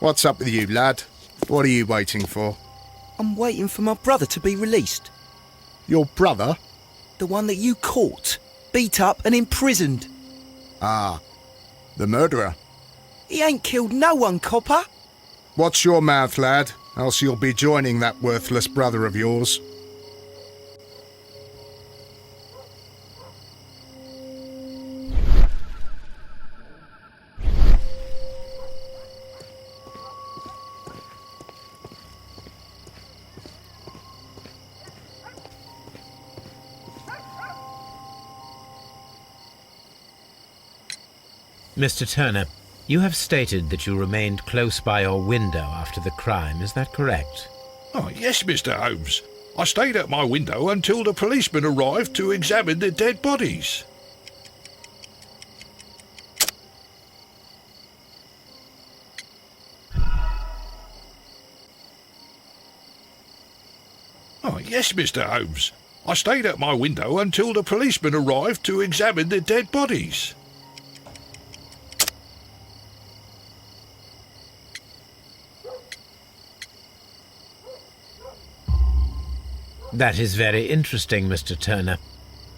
What's up with you, lad? What are you waiting for? I'm waiting for my brother to be released. Your brother? The one that you caught, beat up and imprisoned. Ah, the murderer. He ain't killed no one, copper. Watch your mouth, lad, else you'll be joining that worthless brother of yours. Mr. Turner, you have stated that you remained close by your window after the crime, is that correct? Oh, yes, Mr. Holmes. I stayed at my window until the policeman arrived to examine the dead bodies. Oh, yes, Mr. Holmes. I stayed at my window until the policeman arrived to examine the dead bodies. That is very interesting, Mr. Turner.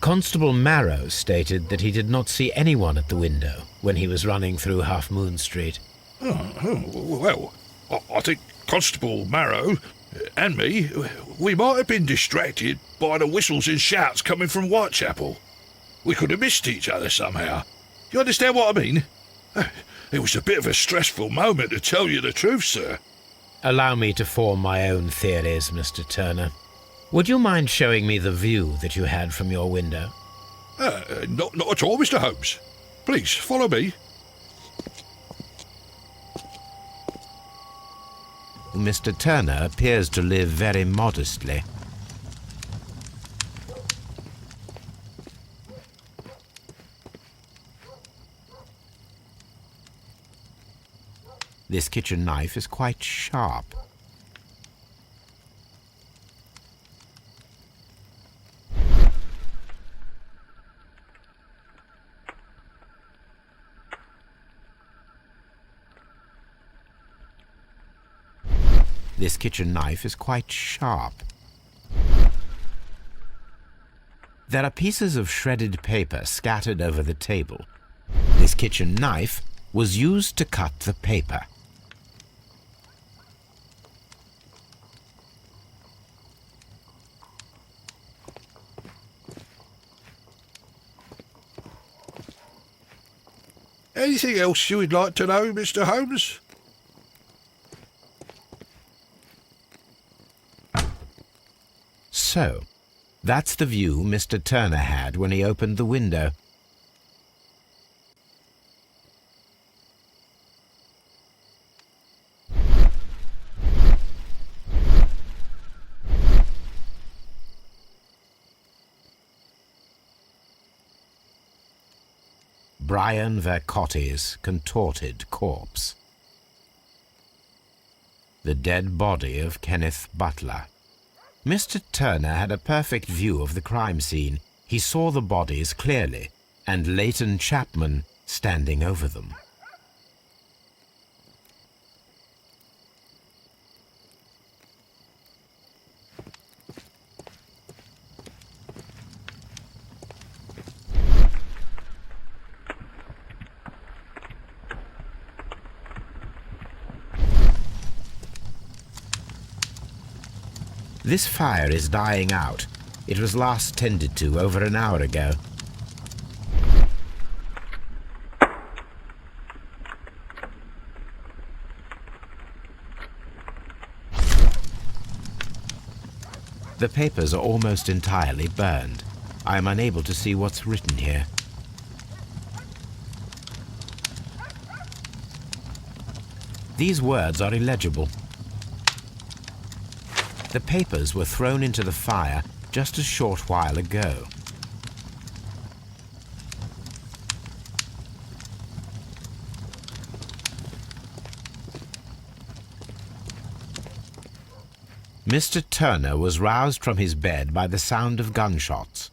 Constable Marrow stated that he did not see anyone at the window when he was running through Half Moon Street. Well, I think Constable Marrow and me, we might have been distracted by the whistles and shouts coming from Whitechapel. We could have missed each other somehow. You understand what I mean? It was a bit of a stressful moment, to tell you the truth, sir. Allow me to form my own theories, Mr. Turner. Would you mind showing me the view that you had from your window? Not at all, Mr. Holmes. Please, follow me. Mr. Turner appears to live very modestly. This kitchen knife is quite sharp. This kitchen knife is quite sharp. There are pieces of shredded paper scattered over the table. This kitchen knife was used to cut the paper. Anything else you would like to know, Mr. Holmes? So, that's the view Mr. Turner had when he opened the window. Brian Vercotti's contorted corpse. The dead body of Kenneth Butler. Mr. Turner had a perfect view of the crime scene. He saw the bodies clearly, and Leighton Chapman standing over them. This fire is dying out. It was last tended to over an hour ago. The papers are almost entirely burned. I am unable to see what's written here. These words are illegible. The papers were thrown into the fire just a short while ago. Mr. Turner was roused from his bed by the sound of gunshots.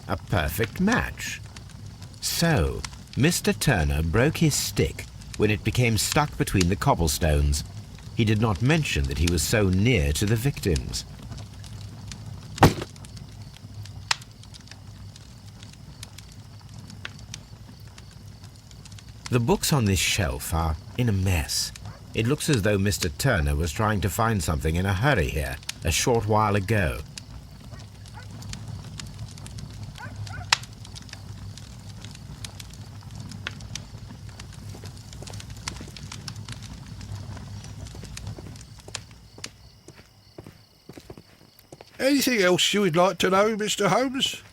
A perfect match. So, Mr. Turner broke his stick when it became stuck between the cobblestones. He did not mention that he was so near to the victims. The books on this shelf are in a mess. It looks as though Mr. Turner was trying to find something in a hurry here a short while ago. Anything else you would like to know, Mr. Holmes?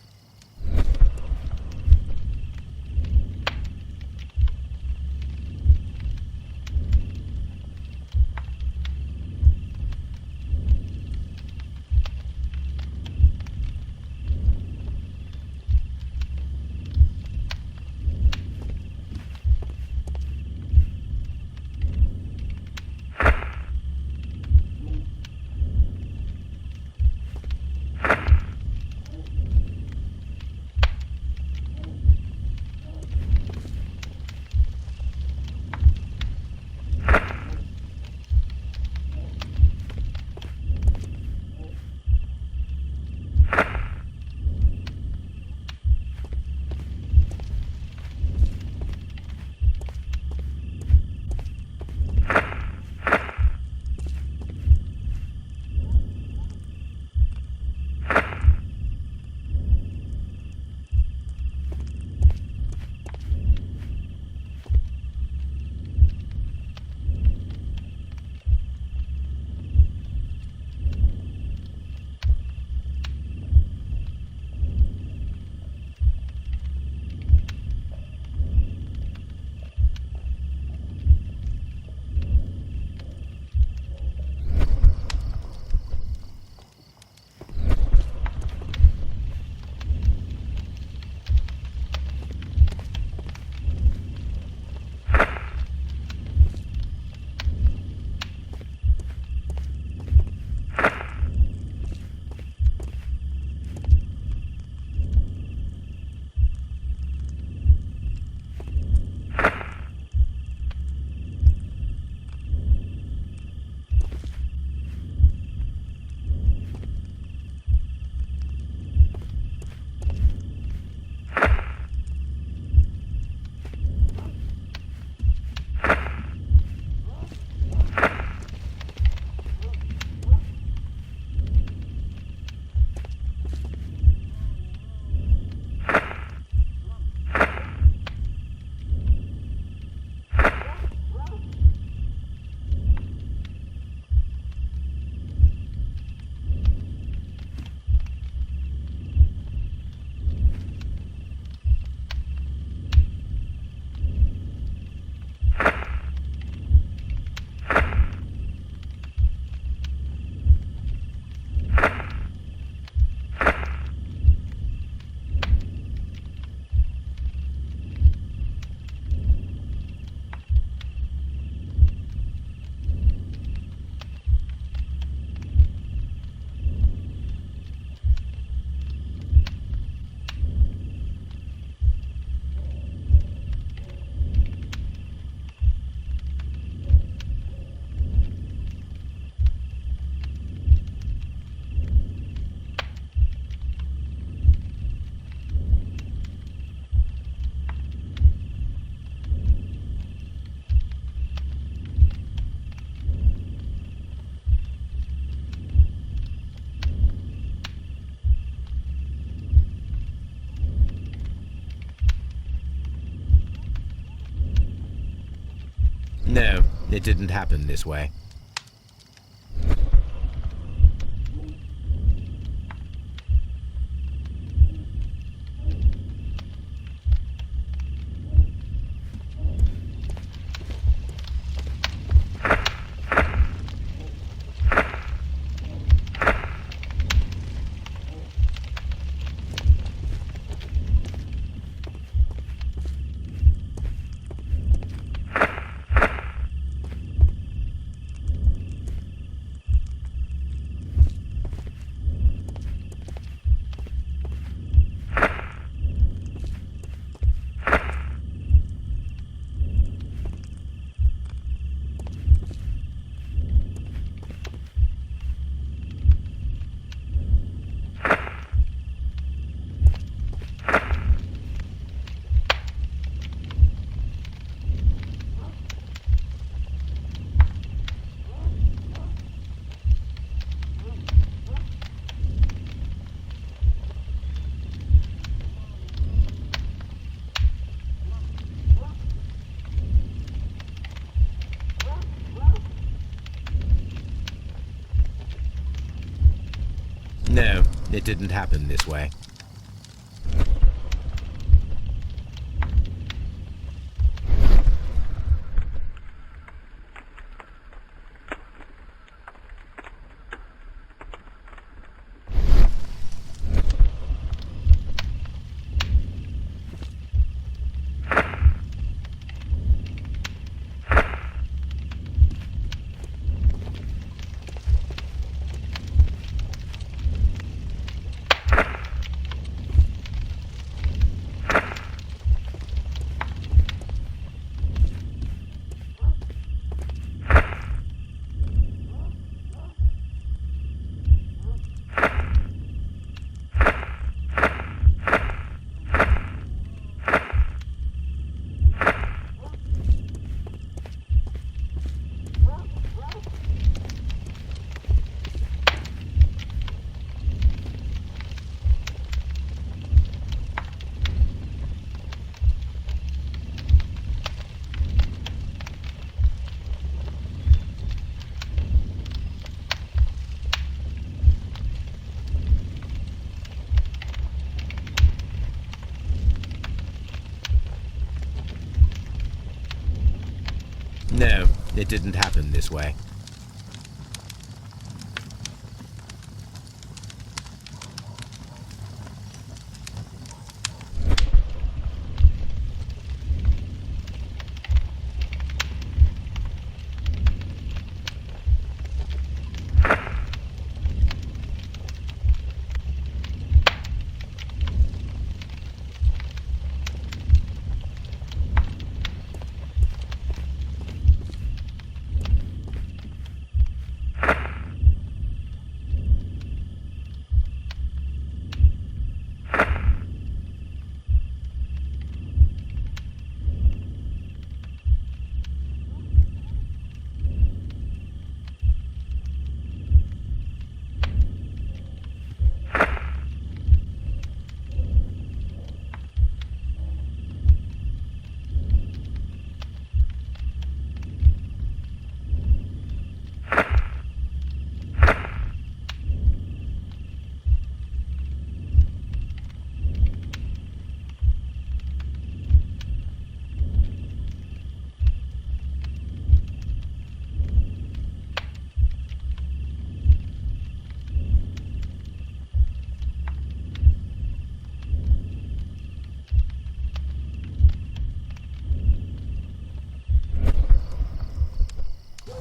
No, it didn't happen this way. No, it didn't happen this way. No, it didn't happen this way.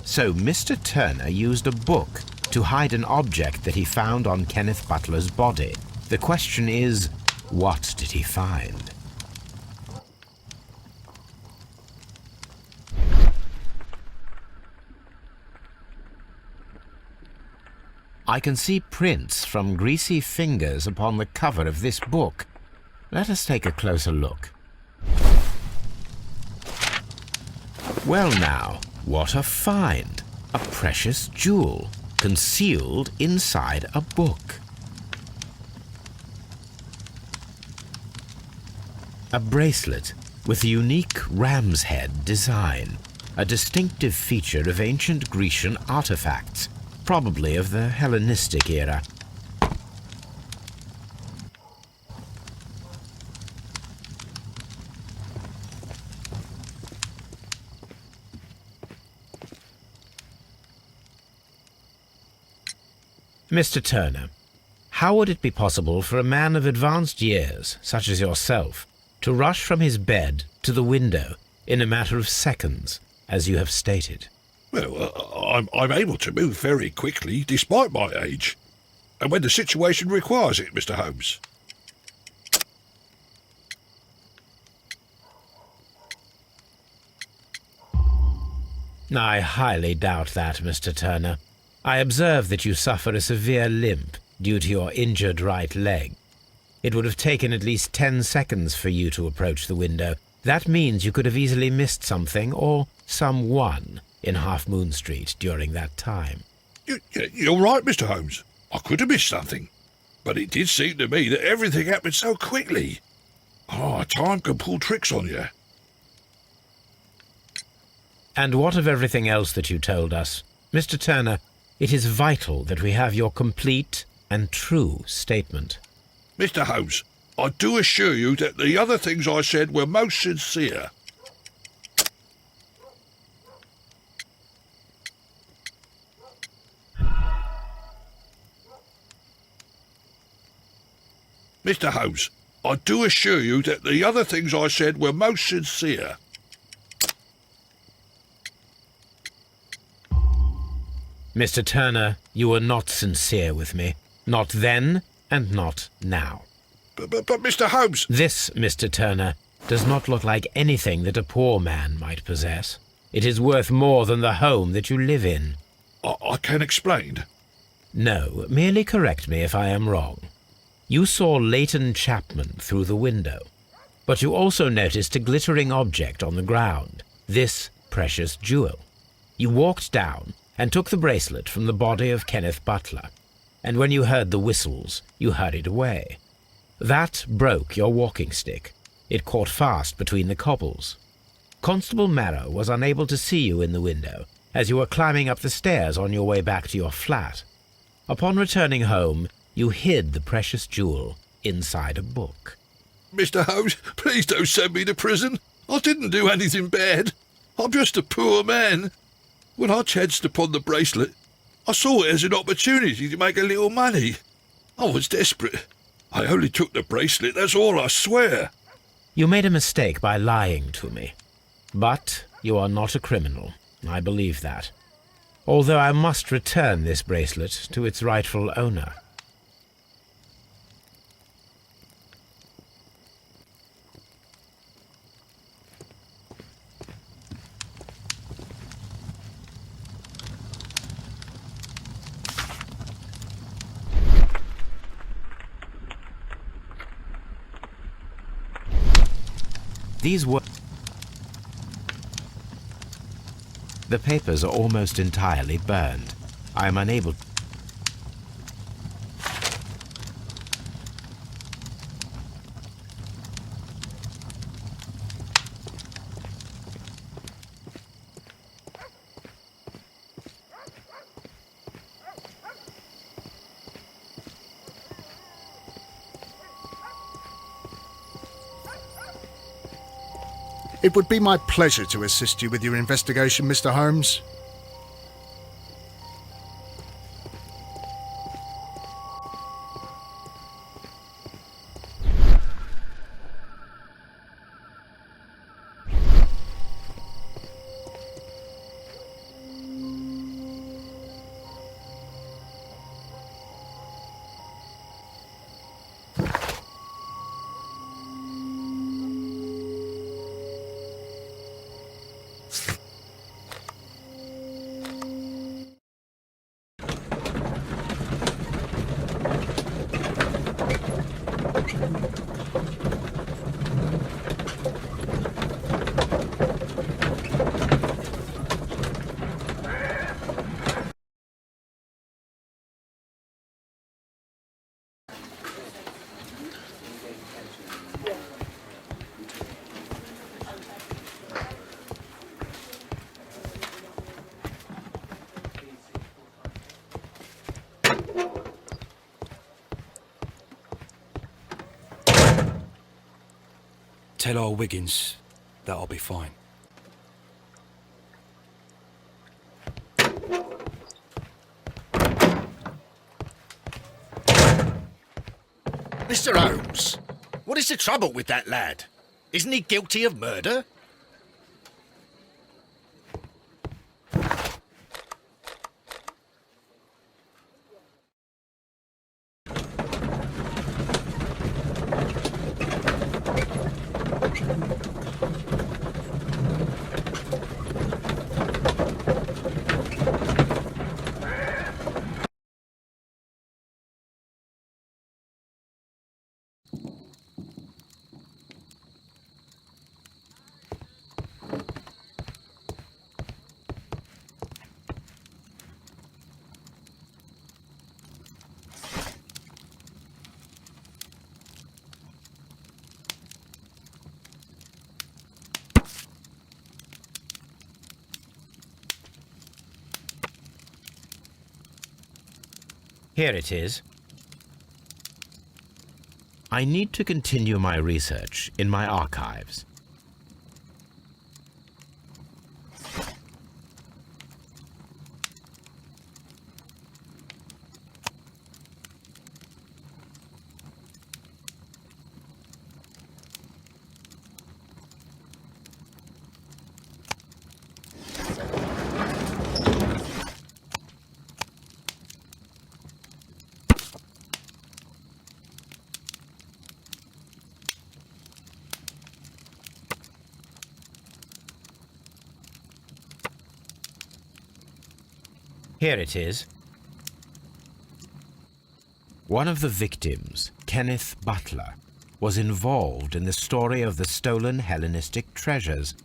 So Mr. Turner used a book to hide an object that he found on Kenneth Butler's body. The question is, what did he find? I can see prints from greasy fingers upon the cover of this book. Let us take a closer look. Well now, what a find! A precious jewel, concealed inside a book. A bracelet with a unique ram's head design, a distinctive feature of ancient Grecian artifacts, probably of the Hellenistic era. Mr. Turner, how would it be possible for a man of advanced years, such as yourself, to rush from his bed to the window in a matter of seconds, as you have stated? Well, I'm able to move very quickly, despite my age, and when the situation requires it, Mr. Holmes. I highly doubt that, Mr. Turner. I observe that you suffer a severe limp due to your injured right leg. It would have taken at least 10 seconds for you to approach the window. That means you could have easily missed something or someone in Half Moon Street during that time. You're right, Mr. Holmes. I could have missed something. But it did seem to me that everything happened so quickly. Time can pull tricks on you. And what of everything else that you told us? Mr. Turner, it is vital that we have your complete, and true statement. Mr. Holmes, I do assure you that the other things I said were most sincere. Mr. Holmes, I do assure you that the other things I said were most sincere. Mr. Turner, you were not sincere with me. Not then, and not now. But Mr. Holmes... This, Mr. Turner, does not look like anything that a poor man might possess. It is worth more than the home that you live in. I can explain. No, merely correct me if I am wrong. You saw Leighton Chapman through the window, but you also noticed a glittering object on the ground, this precious jewel. You walked down and took the bracelet from the body of Kenneth Butler, and when you heard the whistles, you hurried away. That broke your walking stick. It caught fast between the cobbles. Constable Marrow was unable to see you in the window as you were climbing up the stairs on your way back to your flat. Upon returning home, you hid the precious jewel inside a book. Mr. Holmes, please don't send me to prison. I didn't do anything bad. I'm just a poor man. When I chanced upon the bracelet, I saw it as an opportunity to make a little money. I was desperate. I only took the bracelet, that's all, I swear. You made a mistake by lying to me. But you are not a criminal. I believe that. Although I must return this bracelet to its rightful owner. These were... The papers are almost entirely burned. I am unable... It would be my pleasure to assist you with your investigation, Mr. Holmes. Tell old Wiggins that I'll be fine. Mr. Holmes, what is the trouble with that lad? Isn't he guilty of murder? Here it is. I need to continue my research in my archives. Here it is. One of the victims, Kenneth Butler, was involved in the story of the stolen Hellenistic treasures.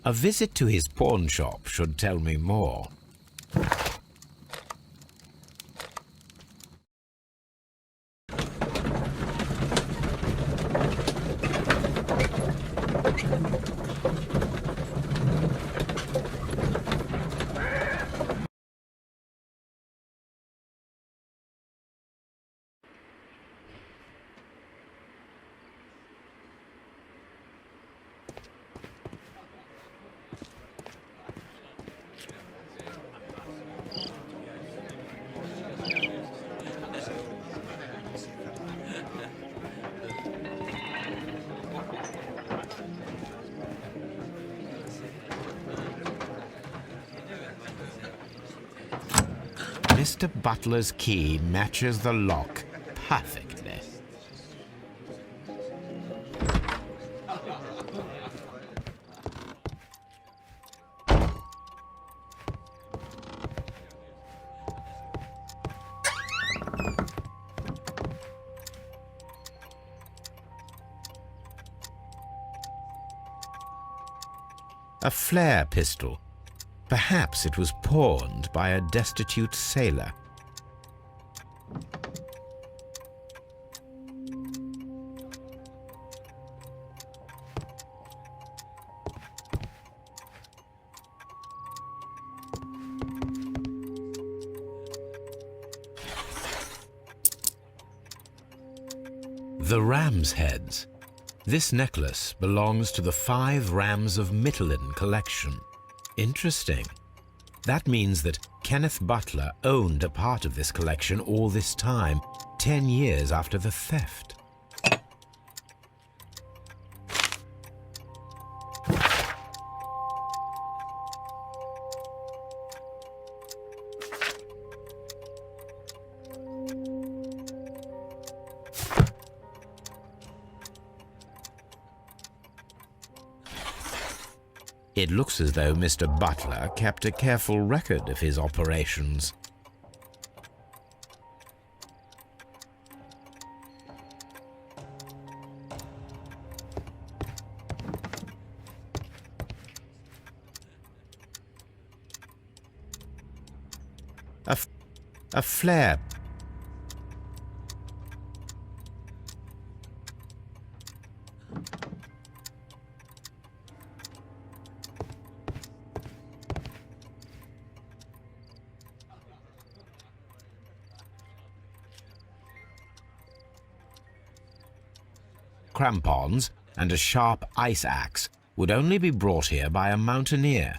A visit to his pawn shop should tell me more. Mr. Butler's key matches the lock perfectly. A flare pistol. Perhaps it was pawned by a destitute sailor. The ram's heads. This necklace belongs to the 5 Rams of Mittelin collection. Interesting. That means that Kenneth Butler owned a part of this collection all this time, 10 years after the theft. It looks as though Mr. Butler kept a careful record of his operations. A flare. Crampons and a sharp ice axe would only be brought here by a mountaineer.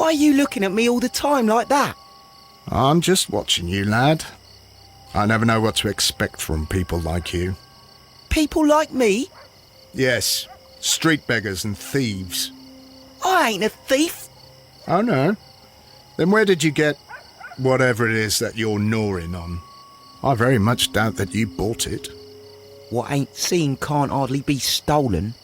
Why are you looking at me all the time like that? I'm just watching you, lad. I never know what to expect from people like you. People like me? Yes, street beggars and thieves. I ain't a thief. Oh, no? Then where did you get whatever it is that you're gnawing on? I very much doubt that you bought it. What ain't seen can't hardly be stolen.